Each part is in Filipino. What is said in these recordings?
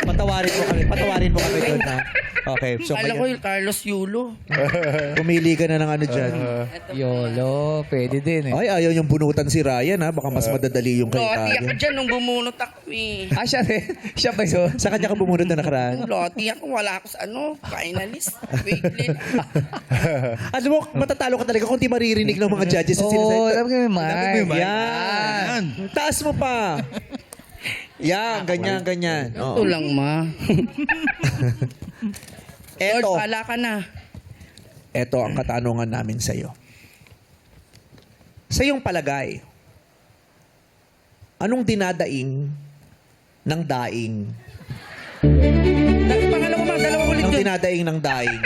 Patawarin mo kami doon, ha? Okay. So, Alam ko yung Carlos Yulo. pumili ka na ng ano dyan. Yolo, pwede din eh. Ay, ayaw yung bunutan si Ryan, ha? Baka mas madadali yung kay Loti ako Ryan. dyan nung bumunot ako eh. Ah, siya rin. Siya ba yun? Sa kanya ka bumunot na nakaraan? Loti ako, wala ako sa finalist. Weekly. Alam mo, matatalo ka talaga kung di maririnig ng mga judges sa Oo, sinasabi. alam ko yung mic. Yan. Taas mo pa. Yan, ganyan. Ito lang, ma. Lord, Eto. pala ka na. Ito ang katanungan namin sa iyo. Sa iyong palagay, anong dinadaing ng daing? Pangalawa, ma, dalawa ulit Ang yun. dinadaing ng daing.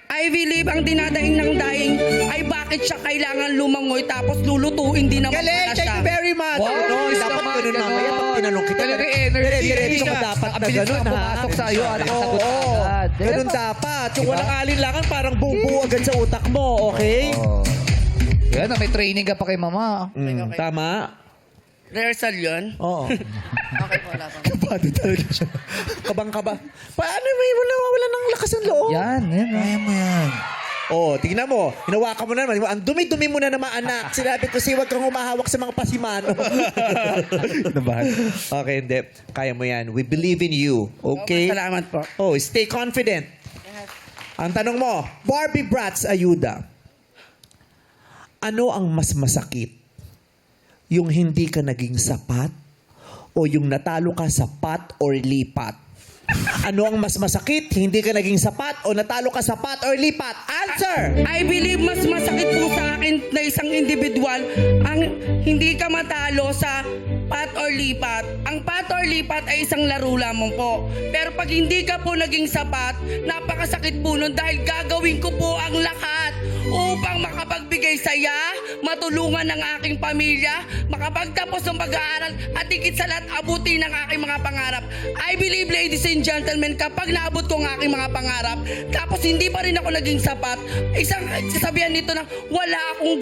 I believe ang dinadaing ng daing ay bakit siya kailangan lumangoy tapos lulutuin din naman Galing! pala Thank siya. you very much! Wow, no, bilis dapat naman, ganun mamaya pag ganon. tinanong kita. Talaga energy. Diretso ka dapat na Abilis ganun, ka ha? pumasok sa iyo, nakasagot ka Oo, agad. ganun dapat. Yung walang alinlangan, parang buo agad sa utak mo, okay? Yan, may training ka pa kay mama. Okay. Tama? Rehearsal yun? Oo. Okay po, wala pa. Kabado talaga siya. Kabang-kaba. Paano may wala ng lakas ng loob? Yan. Kaya mo yan. Oh, tingnan mo. Hinawakan mo na naman. Ang dumi-dumi mo na naman, anak. Sinabi ko siya, huwag kang humahawak sa mga pasimano. Nabahan. Okay, hindi. Kaya mo yan. We believe in you. Okay? Salamat po. Oh, stay confident. Ang tanong mo, Barbie Bratz Ayuda. Ano ang mas masakit? Yung hindi ka naging sapat? O yung natalo ka sa pat or lipat? Ano ang mas masakit? Hindi ka naging sapat o natalo ka sa pat or lipat? Answer! I believe mas masakit po sa akin na isang individual ang hindi ka matalo sa pat or lipat. Ang pat or lipat ay isang laro lamang po. Pero pag hindi ka po naging sapat, napakasakit po nun dahil gagawin ko po ang lahat upang makapagbigay saya, matulungan ng aking pamilya, makapagtapos ng pag-aaral at higit sa lahat abutin ang aking mga pangarap. I believe, ladies and gentlemen, kapag naabot ko ang aking mga pangarap, tapos hindi pa rin ako naging sapat, isang sasabihan nito na wala akong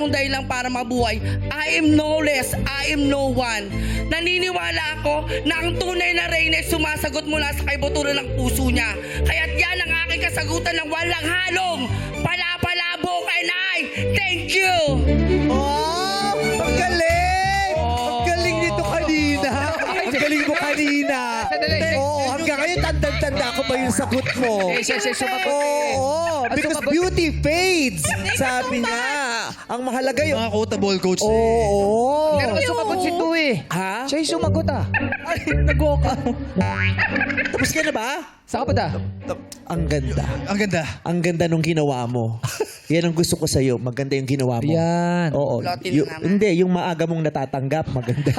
dahilan para mabuhay. I am no less, I am no one. Naniniwala ako na ang tunay na reyna ay sumasagot mula sa kaibuturan ng puso niya. Kaya't yan ang aking kasagutan ng walang halong palapalabok and I thank you! Oh! Ang galing! Ang galing nito kanina! Ang galing mo kanina! Sandali. Oo, hanggang ngayon tanda ko pa yung sagot mo. Siya sumagot. Oo, because sumagot. beauty fades. Sabi niya. Ang mahalaga yung... Mga quotable coach. Oo. Pero sumagot si Tu eh. Ha? Siya yung sumagot ah. Ay, nag-walk out. Tapos ka na ba? Saan ka ba da? Ang ganda. Ang ganda. Ang ganda nung ginawa mo. Yan ang gusto ko sa'yo. Maganda yung ginawa mo. Yan. Oo. Lotin Yu- naman. hindi, yung maaga mong natatanggap, maganda.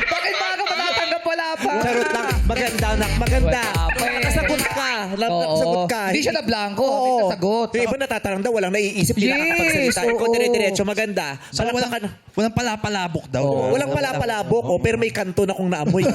Bakit ba ka matatanggap wala pa? Charot lang. Maganda, anak. Maganda. Wala pa eh. Nakasagot ka. Nakasagot ka. Hindi siya na blanco. Oo. May nasagot. Yung iba natatarangda, walang naiisip. Hindi Yes, nakakapagsalita. Ikaw oo. dire-diretso. Maganda. So, walang palapalabok daw. Walang palapalabok. Pero may kanto na kung naamoy.